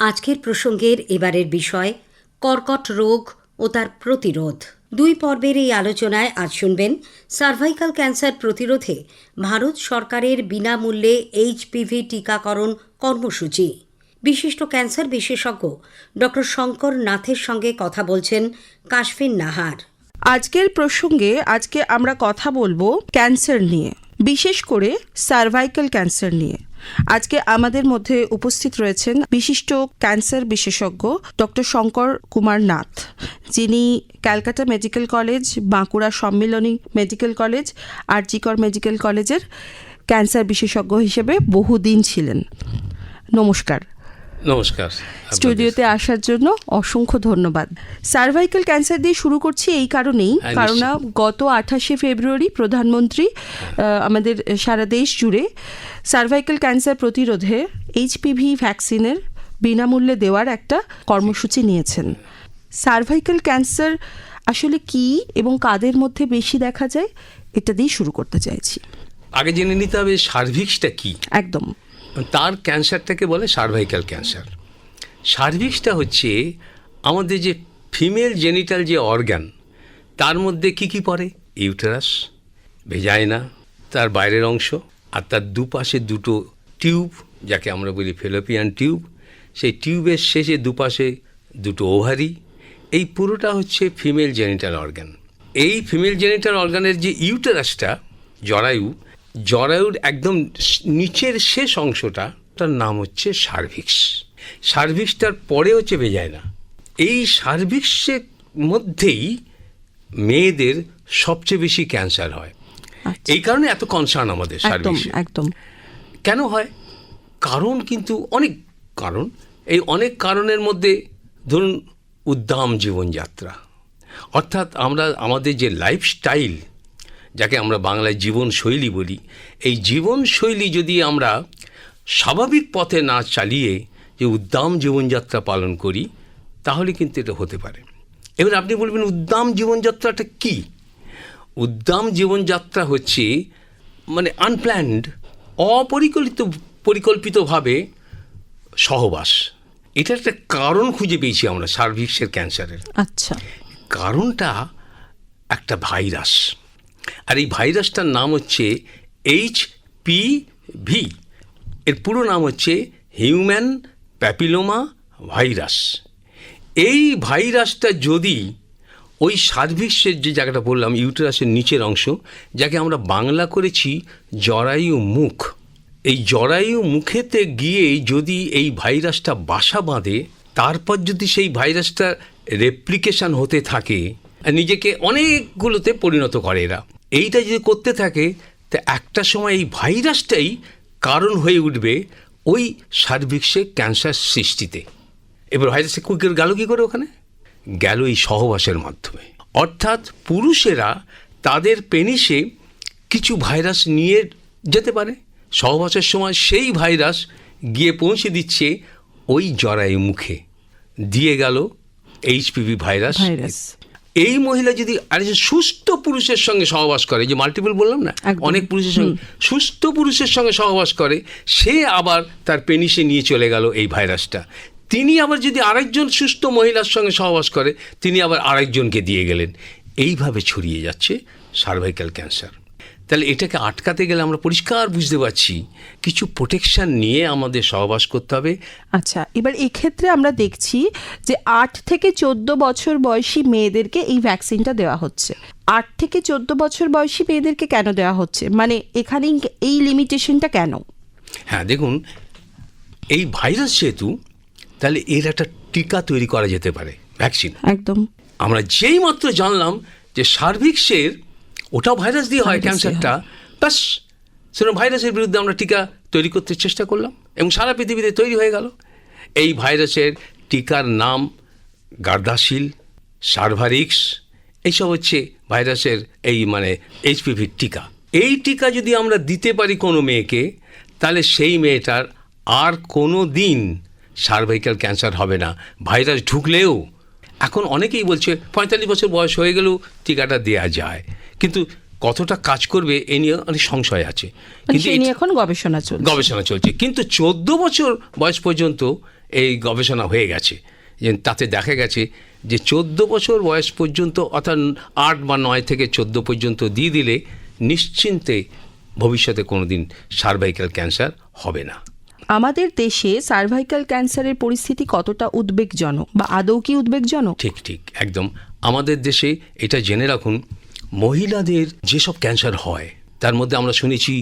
আজকের প্রসঙ্গের এবারের বিষয় কর্কট রোগ ও তার প্রতিরোধ। 2 পর্বের এই আলোচনায় আজ শুনবেন সার্ভাইকাল ক্যান্সার প্রতিরোধে ভারত সরকারের বিনামূল্যে এইচপিভি টিকাকরণ কর্মসূচি। বিশিষ্ট ক্যান্সার বিশেষজ্ঞ ডক্টর শঙ্কর নাথের সঙ্গে কথা বলছেন কাশফিন নাহার। আজকের প্রসঙ্গে আজকে আমরা কথা বলবো ক্যান্সার নিয়ে, বিশেষ করে সার্ভাইকাল ক্যান্সার নিয়ে। আজকে আমাদের মধ্যে উপস্থিত রয়েছেন বিশিষ্ট ক্যান্সার বিশেষজ্ঞ ডক্টর শঙ্কর কুমার নাথ, যিনি ক্যালকাটা মেডিকেল কলেজ, বাঁকুড়া সম্মিলনী মেডিকেল কলেজ, আরজিকর মেডিকেল কলেজের ক্যান্সার বিশেষজ্ঞ হিসেবে বহুদিন ছিলেন। নমস্কার। নমস্কার। স্টুডিওতে আসার জন্য অসংখ্য ধন্যবাদ। সার্ভাইকাল ক্যান্সার দিয়ে শুরু করছি এই কারণেই, কারণ গত 28শে ফেব্রুয়ারি প্রধানমন্ত্রী আমাদের সারা দেশ জুড়ে সার্ভাইকাল ক্যান্সার প্রতিরোধে এইচপিভি ভ্যাকসিনের বিনামূল্যে দেওয়ার একটা কর্মসূচি নিয়েছেন। সার্ভাইকাল ক্যান্সার আসলে কি এবং কাদের মধ্যে বেশি দেখা যায়, এটা দিয়ে শুরু করতে চাইছি। আগে জেনে নিতে হবে সার্ভিক্সটা কি। একদম। তার ক্যান্সারটাকে বলে সার্ভাইকাল ক্যান্সার। সার্ভিক্সটা হচ্ছে আমাদের যে ফিমেল জেনিটাল যে অর্গান, তার মধ্যে কি কি পড়ে? ইউটেরাস, ভেজাইনা, তার বাইরের অংশ, আর তার দুপাশে দুটো টিউব, যাকে আমরা বলি ফেলোপিয়ান টিউব। সেই টিউবের শেষে দুপাশে দুটো ওভারি। এই পুরোটা হচ্ছে ফিমেল জেনিটাল অর্গান। এই ফিমেল জেনিটাল অর্গানের যে ইউটেরাসটা, জরায়ুর একদম নিচের শেষ অংশটা, তার নাম হচ্ছে সার্ভিক্স। সার্ভিক্সটার পরে হচ্ছে ভেজাইনা। এই সার্ভিক্সের মধ্যেই মেয়েদের সবচেয়ে বেশি ক্যান্সার হয়। এই কারণে এত কনসার্ন আমাদের সার্ভিক্স। একদম। কেন হয়? কারণ কিন্তু অনেক কারণ। এই অনেক কারণের মধ্যে ধরুন উদ্দাম জীবনযাত্রা, অর্থাৎ আমরা আমাদের যে লাইফস্টাইল, যাকে আমরা বাংলায় জীবনশৈলী বলি, এই জীবনশৈলী যদি আমরা স্বাভাবিক পথে না চালিয়ে যে উদ্দাম জীবনযাত্রা পালন করি, তাহলে কিন্তু এটা হতে পারে। এবার আপনি বলবেন উদ্দাম জীবনযাত্রাটা কি? উদ্দাম জীবনযাত্রা হচ্ছে মানে আনপ্ল্যান্ড, পরিকল্পিতভাবে সহবাস। এটা একটা কারণ খুঁজে পেয়েছি আমরা সার্ভিক্সের ক্যান্সারের। আচ্ছা। কারণটা একটা ভাইরাস, আর এই ভাইরাসটার নাম হচ্ছে এইচপিভি। এর পুরো নাম হচ্ছে হিউম্যান প্যাপিলোমা ভাইরাস। এই ভাইরাসটা যদি ওই সার্ভিক্সের যে জায়গাটা বললাম, ইউটেরাসের নিচের অংশ, যাকে আমরা বাংলা করেছি জরায়ু মুখ, এই জরায়ু মুখেতে গিয়ে যদি এই ভাইরাসটা বাসা বাঁধে, তারপর যদি সেই ভাইরাসটা রেপ্লিকেশন হতে থাকে, নিজেকে অনেকগুলোতে পরিণত করে এরা, এইটা যদি করতে থাকে, তা একটা সময় এই ভাইরাসটাই কারণ হয়ে উঠবে ওই সার্ভিক্সে ক্যান্সার সৃষ্টিতে। এবার ভাইরাসে গেল কী করে? ওখানে গেল এই সহবাসের মাধ্যমে। অর্থাৎ পুরুষেরা তাদের পেনিসে কিছু ভাইরাস নিয়ে যেতে পারে, সহবাসের সময় সেই ভাইরাস গিয়ে পৌঁছে দিচ্ছে ওই জরায়ু মুখে, দিয়ে গেল এইচপিভি ভাইরাস। এই মহিলা যদি আরেকজন সুস্থ পুরুষের সঙ্গে সহবাস করে, যে মাল্টিপল বললাম না, অনেক পুরুষের সঙ্গে, সুস্থ পুরুষের সঙ্গে সহবাস করে, সে আবার তার পেনিসে নিয়ে চলে গেল এই ভাইরাসটা। তিনি আবার যদি আরেকজন সুস্থ মহিলার সঙ্গে সহবাস করে, তিনি আবার আরেকজনকে দিয়ে গেলেন। এইভাবে ছড়িয়ে যাচ্ছে সার্ভাইকাল ক্যান্সার। তাহলে এটাকে আটকাতে গেলে আমরা পরিষ্কার বুঝতে পারছি কিছু প্রোটেকশন নিয়ে আমাদের সহবাস করতে হবে। আচ্ছা, এবার এক্ষেত্রে আমরা দেখছি যে 8 থেকে 14 বছর বয়সী মেয়েদেরকে এই ভ্যাকসিনটা দেওয়া হচ্ছে। 8 থেকে 14 বছর বয়সী মেয়েদেরকে কেন দেওয়া হচ্ছে, মানে এখানে এই লিমিটেশনটা কেন? হ্যাঁ, দেখুন, এই ভাইরাস যেহেতু, তাহলে এর একটা টিকা তৈরি করা যেতে পারে, ভ্যাকসিন। একদম। আমরা যেই মাত্র জানলাম যে সার্ভিক্সের ওটাও ভাইরাস দিয়ে হয় ক্যান্সারটা, ব্যাস সেরকম ভাইরাসের বিরুদ্ধে আমরা টিকা তৈরি করতে চেষ্টা করলাম এবং সারা পৃথিবীতে তৈরি হয়ে গেল। এই ভাইরাসের টিকার নাম গার্দাসিল, সার্ভারিক্স, এইসব হচ্ছে ভাইরাসের এই মানে এইচপিভির টিকা। এই টিকা যদি আমরা দিতে পারি কোনো মেয়েকে, তাহলে সেই মেয়েটার আর কোনো দিন সার্ভাইকাল ক্যান্সার হবে না। ভাইরাস ঢুকলেও এখন অনেকেই বলছে 45 বছর বয়স হয়ে গেলেও টিকাটা দেওয়া যায়, কিন্তু কতটা কাজ করবে এ নিয়ে অনেক সংশয় আছে, মানে সেই নিয়ে এখন গবেষণা চলছে। কিন্তু 14 বছর বয়স পর্যন্ত এই গবেষণা হয়ে গেছে, যে তাতে দেখা গেছে যে 14 বছর বয়স পর্যন্ত, অর্থাৎ 8 বা 9 থেকে 14 পর্যন্ত দিয়ে দিলে নিশ্চিন্তে ভবিষ্যতে কোনোদিন সার্ভাইকাল ক্যান্সার হবে না। আমাদের দেশে সার্ভাইকাল ক্যান্সারের পরিস্থিতি কতটা উদ্বেগজনক, বা আদৌ কি উদ্বেগজনক? ঠিক একদম। আমাদের দেশে এটা জেনে রাখুন, মহিলাদের যেসব ক্যান্সার হয় তার মধ্যে আমরা শুনেছি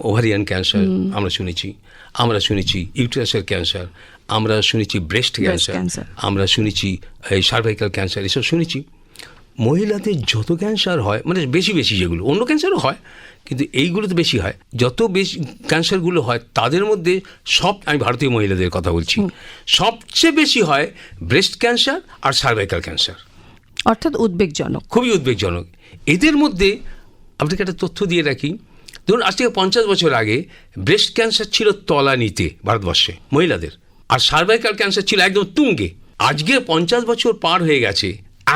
ওভারিয়ান ক্যান্সার, আমরা শুনেছি ইউটেরাসের ক্যান্সার, আমরা শুনেছি ব্রেস্ট ক্যান্সার, আমরা শুনেছি সার্ভাইকাল ক্যান্সার, এসব শুনেছি। মহিলাদের যত ক্যান্সার হয়, মানে বেশি যেগুলো, অন্য ক্যান্সারও হয় কিন্তু এইগুলো তো বেশি হয়, যত বেশি ক্যান্সারগুলো হয় তাদের মধ্যে আমি ভারতীয় মহিলাদের কথা বলছি, সবচেয়ে বেশি হয় ব্রেস্ট ক্যান্সার আর সার্ভাইকাল ক্যান্সার। অর্থাৎ উদ্বেগজনক, খুবই উদ্বেগজনক। এদের মধ্যে আপনাকে একটা তথ্য দিয়ে রাখি, ধরুন আজ থেকে 50 বছর আগে ব্রেস্ট ক্যান্সার ছিল তলানিতে ভারতবর্ষে মহিলাদের, আর সার্ভাইকাল ক্যান্সার ছিল একদম তুঙ্গে। আজকে 50 বছর পার হয়ে গেছে,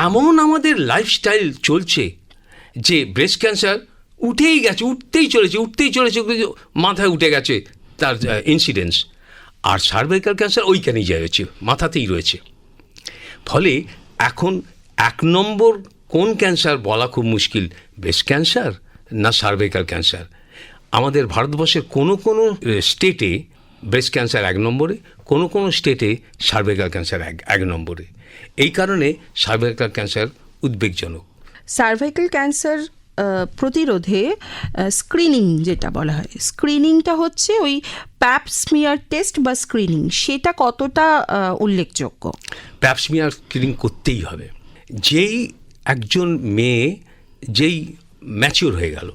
এমন আমাদের লাইফস্টাইল চলছে যে ব্রেস্ট ক্যান্সার উঠতেই চলেছে, মাথায় উঠে গেছে তার ইনসিডেন্স, আর সার্ভাইকাল ক্যান্সার ওইখানেই রয়েছে, মাথাতেই রয়েছে। ফলে এখন 1 নম্বর কোন ক্যান্সার বলা খুব মুশকিল, ব্রেস্ট ক্যান্সার না সার্ভাইকাল ক্যান্সার। আমাদের ভারতবর্ষের কোনো স্টেটে ব্রেস্ট ক্যান্সার 1 নম্বরে, কোনো স্টেটে সার্ভাইকাল ক্যান্সার 1 নম্বরে। এই কারণে সার্ভাইকাল ক্যান্সার উদ্বেগজনক। সার্ভাইকাল ক্যান্সার প্রতিরোধে স্ক্রিনিং যেটা বলা হয়, স্ক্রিনিংটা হচ্ছে ওই প্যাপ স্মিয়ার টেস্ট বা স্ক্রিনিং, সেটা কতটা উল্লেখযোগ্য? প্যাপ স্মিয়ার স্ক্রিনিং করতেই হবে। যেই একজন মেয়ে যেই ম্যাচিওর হয়ে গেল,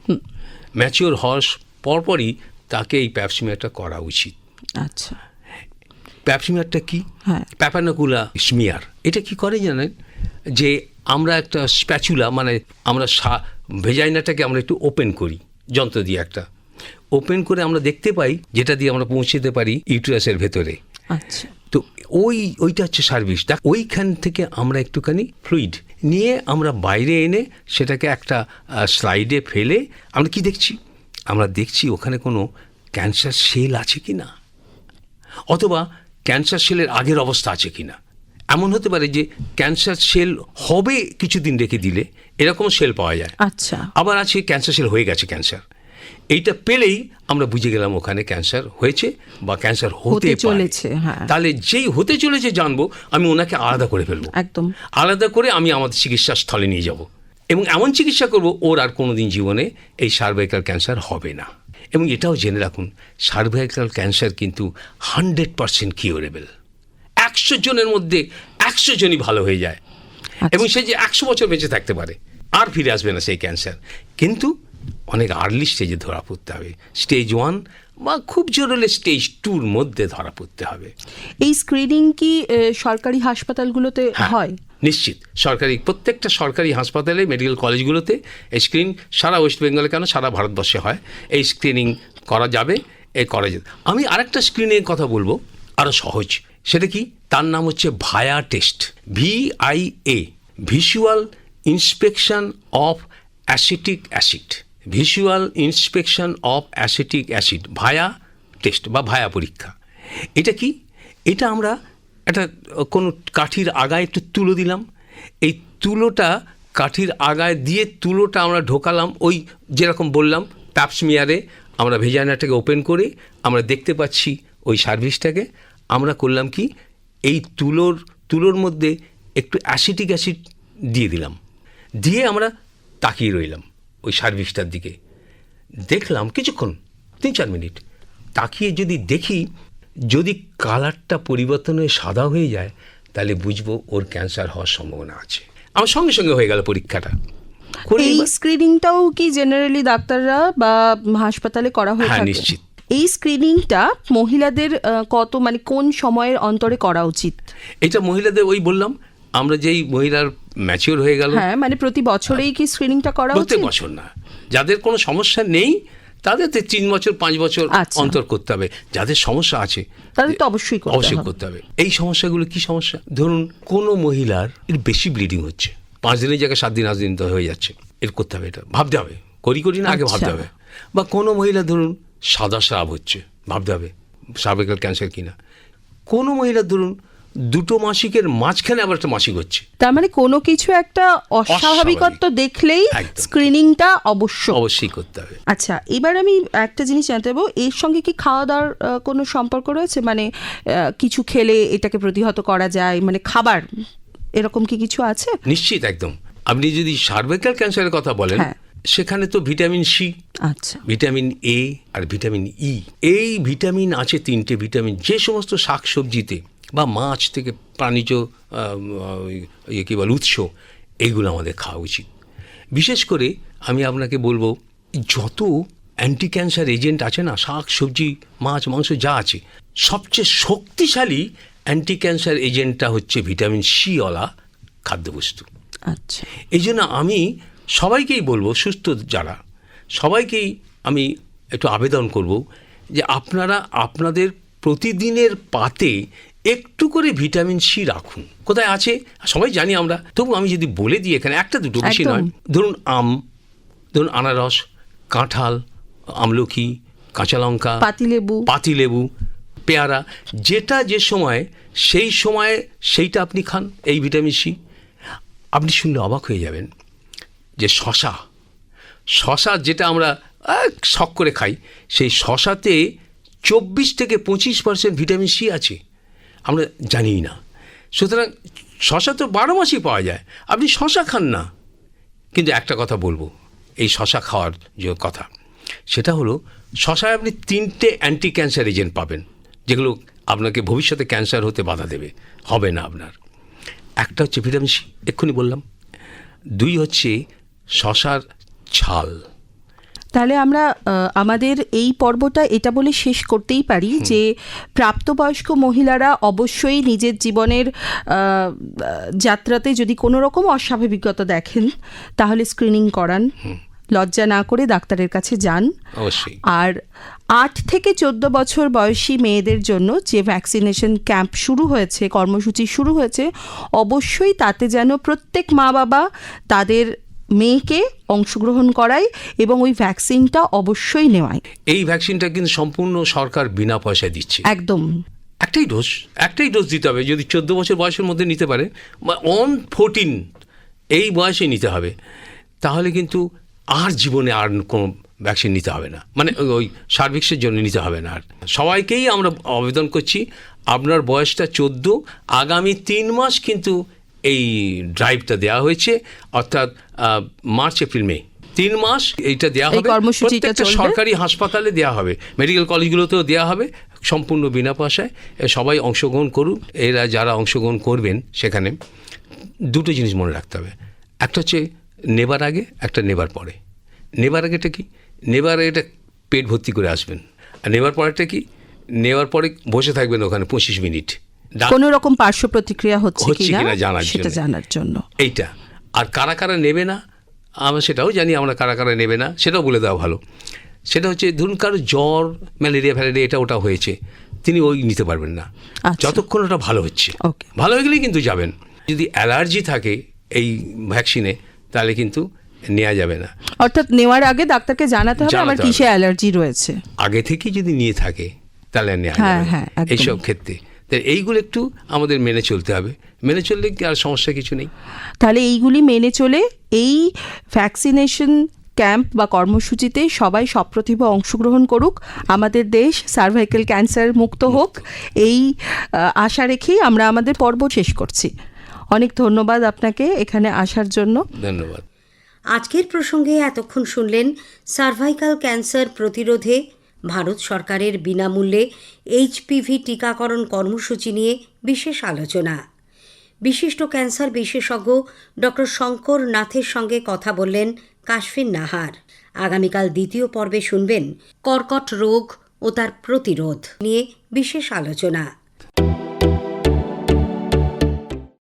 ম্যাচিওর হওয়ার পরপরই তাকে এই প্যাপ স্মিয়ারটা করা উচিত। আচ্ছা, প্যাপ স্মিয়ারটা কি? হ্যাঁ, প্যাপানোকুলা স্মিয়ার। এটা কি করে জানেন, যে আমরা একটা স্প্যাচুলা, মানে আমরা ভেজাইনাটাকে আমরা একটু ওপেন করি যন্ত্র দিয়ে, একটা ওপেন করে আমরা দেখতে পাই, যেটা দিয়ে আমরা পৌঁছতে পারি ইউটেরাসের ভেতরে। আচ্ছা, তো ওইটা হচ্ছে সার্ভিস। ওইখান থেকে আমরা একটুখানি ফ্লুইড নিয়ে আমরা বাইরে এনে সেটাকে একটা স্লাইডে ফেলে আমরা কি দেখছি, আমরা দেখছি ওখানে কোনো ক্যান্সার সেল আছে কি না, অথবা ক্যান্সার সেলের আগের অবস্থা আছে কি না। এমন হতে পারে যে ক্যান্সার সেল হবে কিছুদিন রেখে দিলে, এরকম সেল পাওয়া যায়। আচ্ছা, আবার আছে ক্যান্সার সেল হয়ে গেছে ক্যান্সার, এইটা পেলেই আমরা বুঝে গেলাম ওখানে ক্যান্সার হয়েছে বা ক্যান্সার হতে চলেছে। তাহলে যেই হতে চলেছে জানবো, আমি ওনাকে আলাদা করে ফেলবো, একদম আলাদা করে আমি আমাদের চিকিৎসা স্থলে নিয়ে যাব, এবং এমন চিকিৎসা করব ওর আর কোনোদিন জীবনে এই সার্ভাইকাল ক্যান্সার হবে না। এবং এটাও জেনে রাখুন, সার্ভাইকাল ক্যান্সার কিন্তু 100% কিউরেবল। 100 জনের মধ্যে 100 জনই ভালো হয়ে যায়, এবং সে যে 100 বছর বেঁচে থাকতে পারে, আর ফিরে আসবে না সেই ক্যান্সার। কিন্তু অনেক আর্লি স্টেজে ধরা পড়তে হবে, স্টেজ 1 বা খুব জোর হলে স্টেজ 2-র মধ্যে ধরা পড়তে হবে। এই স্ক্রিনিং কি সরকারি হাসপাতালগুলোতে হয়? নিশ্চিত, প্রত্যেকটা সরকারি হাসপাতালে, মেডিকেল কলেজগুলোতে এই স্ক্রিনিং, সারা ওয়েস্ট বেঙ্গলে কেন সারা ভারতবর্ষে হয়, এই স্ক্রিনিং করা যাবে, আমি আরেকটা স্ক্রিনিংয়ের কথা বলবো, আরও সহজ। সেটা কি? তার নাম হচ্ছে VIA test, VIA, visual inspection of acetic acid, visual inspection of acetic acid, VIA test বা ভায়া পরীক্ষা। এটা কি? এটা আমরা একটা কোনো কাঠির আগায় একটু তুলো দিলাম, এই তুলোটা কাঠির আগায় দিয়ে তুলোটা আমরা ঢোকালাম, ওই যেরকম বললাম প্যাপ স্মিয়ারে, আমরা ভেজাইনাটাকে ওপেন করে আমরা দেখতে পাচ্ছি ওই সার্ভিসটাকে। আমরা করলাম কি, এই তুলোর মধ্যে একটু অ্যাসিটিক অ্যাসিড দিয়ে দিলাম, দিয়ে আমরা তাকিয়ে রইলাম ওই সার্ভিসটার দিকে, দেখলাম কিছুক্ষণ 3-4 মিনিট তাকিয়ে যদি দেখি, যদি কালারটা পরিবর্তন হয়ে সাদা হয়ে যায়, তাহলে বুঝবো ওর ক্যান্সার হওয়ার সম্ভাবনা আছে। আমার সঙ্গে সঙ্গে হয়ে গেল পরীক্ষাটা। এই স্ক্রিনিংটাও কি জেনারেলি ডাক্তাররা বা হাসপাতালে করা হয়ে থাকে? হ্যাঁ, নিশ্চিত। এই স্ক্রিনিংটা মহিলাদের কোন সময়ের অন্তরে করা উচিত? এটা মহিলাদের ওই বললাম, আমরা যেই মহিলার ম্যাচিওর হয়ে গেল, হ্যাঁ, মানে প্রতি বছরেই কি স্ক্রিনিংটা করা উচিত? প্রত্যেক বছর না, যাদের কোনো সমস্যা নেই তাদের 3 বছর 5 বছর অন্তর করতে হবে। যাদের সমস্যা আছে তাদের তো অবশ্যই করতে হবে। এই সমস্যাগুলো কি সমস্যা? ধরুন কোনো মহিলার বেশি ব্লিডিং হচ্ছে, 5 দিনের জায়গায় 7 দিন 8 দিন হয়ে যাচ্ছে, এর করতে হবে, এটা ভাবতে হবে, করি না আগে ভাবতে হবে। বা কোনো মহিলা ধরুন সাদা স্রাব হচ্ছে, ভাবতে হবে সার্ভাইকাল ক্যান্সার কিনা। কোনো মহিলা ধরুন দুটো মাসিকের মাঝখানে আবার একটা মাসিক হচ্ছে, তার মানে কোনো কিছু একটা অস্বাভাবিকত্ব দেখলেই একদম। স্ক্রিনিংটা অবশ্যই করতে হবে। আচ্ছা, এবার আমি একটা জিনিস জানতে চাইবো, এর সঙ্গে কি খাওয়া দাওয়ার কোনো সম্পর্ক রয়েছে? মানে কিছু খেলে এটাকে প্রতিহত করা যায়, মানে খাবার এরকম কি কিছু আছে? নিশ্চিত, একদম। আপনি যদি সার্ভাইকাল ক্যান্সারের কথা বলেন, সেখানে তো ভিটামিন সি, আচ্ছা, ভিটামিন এ আর ভিটামিন ই, এই ভিটামিন আছে 3টে ভিটামিন। যে সমস্ত শাকসবজিতে বা মাছ থেকে প্রাণীজ কী বল উৎস, এইগুলো আমাদের খাওয়া উচিত। বিশেষ করে আমি আপনাকে বলবো, যত অ্যান্টি ক্যান্সার এজেন্ট আছে না, শাক সবজি মাছ মাংস যা আছে, সবচেয়ে শক্তিশালী অ্যান্টি ক্যান্সার এজেন্টটা হচ্ছে ভিটামিন সিওয়ালা খাদ্যবস্তু। আচ্ছা, এই জন্য আমি সবাইকেই বলবো, সুস্থ যারা, সবাইকেই আমি একটু আবেদন করব যে আপনারা আপনাদের প্রতিদিনের পাতে একটু করে ভিটামিন সি রাখুন। কোথায় আছে সবাই জানি আমরা, তবু আমি যদি বলে দিই এখানে একটা দুটো, বেশি নয়। ধরুন আম, ধরুন আনারস, কাঁঠাল, আমলকি, কাঁচা লঙ্কা, পাতিলেবু, পেয়ারা, যেটা যে সময় সেই সময়ে সেইটা আপনি খান, এই ভিটামিন সি। আপনি শুনলে অবাক হয়ে যাবেন যে শশা যেটা আমরা শখ করে খাই, সেই শশাতে 24 থেকে 25% ভিটামিন সি আছে, আমরা জানিই না। সুতরাং শশা তো 12 মাসই পাওয়া যায়, আপনি শশা খান না। কিন্তু একটা কথা বলবো এই শশা খাওয়ার যে কথা, সেটা হলো শশায় আপনি 3টে অ্যান্টি ক্যান্সার এজেন্ট পাবেন, যেগুলো আপনাকে ভবিষ্যতে ক্যান্সার হতে বাধা দেবে, হবে না আপনার। একটা হচ্ছে ভিটামিন সি, এক্ষুনি বললাম। 2 হচ্ছে শশার ছাল। তাহলে আমরা আমাদের এই পর্বটা এটা বলে শেষ করতেই পারি যে প্রাপ্তবয়স্ক মহিলারা অবশ্যই নিজের জীবনের যাত্রাতে যদি কোনো রকম অস্বাভাবিকতা দেখেন, তাহলে স্ক্রিনিং করান, লজ্জা না করে ডাক্তারের কাছে যান। অবশ্যই। আর 8 থেকে 14 বছর বয়সী মেয়েদের জন্য যে ভ্যাকসিনেশন ক্যাম্প শুরু হয়েছে, কর্মসূচি শুরু হয়েছে, অবশ্যই তাতে যেন প্রত্যেক মা বাবা তাদের মেয়েকে অংশগ্রহণ করায় এবং ওই ভ্যাকসিনটা অবশ্যই নেওয়ায়। এই ভ্যাকসিনটা কিন্তু সম্পূর্ণ সরকার বিনা পয়সায় দিচ্ছে। একদম। একটাই ডোজ দিতে হবে, যদি 14 বছর বয়সের মধ্যে নিতে পারে, বা 14 এই বয়সে নিতে হবে, তাহলে কিন্তু আর জীবনে আর কোনো ভ্যাকসিন নিতে হবে না, মানে ওই সার্ভিক্সের জন্য নিতে হবে না। আর সবাইকেই আমরা আবেদন করছি, আপনার বয়সটা 14, আগামী 3 মাস কিন্তু এই ড্রাইভটা দেওয়া হয়েছে, অর্থাৎ মার্চ এপ্রিল মে 3 মাস এইটা দেওয়া হবে। প্রত্যেকটা সরকারি হাসপাতালে দেওয়া হবে, মেডিকেল কলেজগুলোতেও দেওয়া হবে, সম্পূর্ণ বিনা পয়সায়। সবাই অংশগ্রহণ করুন। এরা যারা অংশগ্রহণ করবেন সেখানে 2টো জিনিস মনে রাখতে হবে, একটা হচ্ছে নেবার আগে, একটা নেবার পরে। নেবার আগেটা কি? নেবার আগেটা পেট ভর্তি করে আসবেন, আর নেবার পরেটা কি? নেওয়ার পরে বসে থাকবেন ওখানে 25 মিনিট, কোনো রকম পার্শ্ব প্রতিক্রিয়া হচ্ছে কিনা জানার জন্য। এইটা। আর কারা কারা নেবে না, আমরা সেটাও জানি, আমরা কারা কারা নেবে না সেটাও বলে দেওয়া ভালো। সেটা হচ্ছে ধরুন কারো জ্বর, ম্যালেরিয়া ফ্যালেরিয়া এটা ওটা হয়েছে, তিনি ওই নিতে পারবেন না যতক্ষণ ওটা ভালো হচ্ছে। ভালো হয়ে গেলেই কিন্তু যাবেন। যদি অ্যালার্জি থাকে এই ভ্যাকসিনে, তাহলে কিন্তু নেওয়া যাবে না। অর্থাৎ নেওয়ার আগে ডাক্তারকে জানাতে হবে আমার কিসে অ্যালার্জি রয়েছে। আগে থেকে যদি নিয়ে থাকে তাহলে নেওয়া যাবে এইসব ক্ষেত্রে। এইগুলো একটু আমাদের মেনে চলতে হবে, মেনে চললে আর সমস্যা কিছু নেই। তাহলে এইগুলি মেনে চলে এই ভ্যাকসিনেশন ক্যাম্প বা কর্মসূচিতে সবাই সপ্রতিভ অংশগ্রহণ করুক, আমাদের দেশ সার্ভাইকাল ক্যান্সার মুক্ত হোক, এই আশা রেখেই আমরা আমাদের পর্ব শেষ করছি। অনেক ধন্যবাদ আপনাকে এখানে আসার জন্য। ধন্যবাদ। আজকের প্রসঙ্গে এতক্ষণ শুনলেন সার্ভাইকাল ক্যান্সার প্রতিরোধে ভারত সরকারের বিনামূল্যে HPV টিকাকরণ কর্মসূচি নিয়ে বিশেষ আলোচনা। বিশিষ্ট ক্যান্সার বিশেষজ্ঞ ডক্টর শঙ্কর নাথের সঙ্গে কথা বললেন কাশফিন নাহার। আগামীকাল দ্বিতীয় পর্বে শুনবেন কর্কট রোগ ও তার প্রতিরোধ নিয়ে বিশেষ আলোচনা।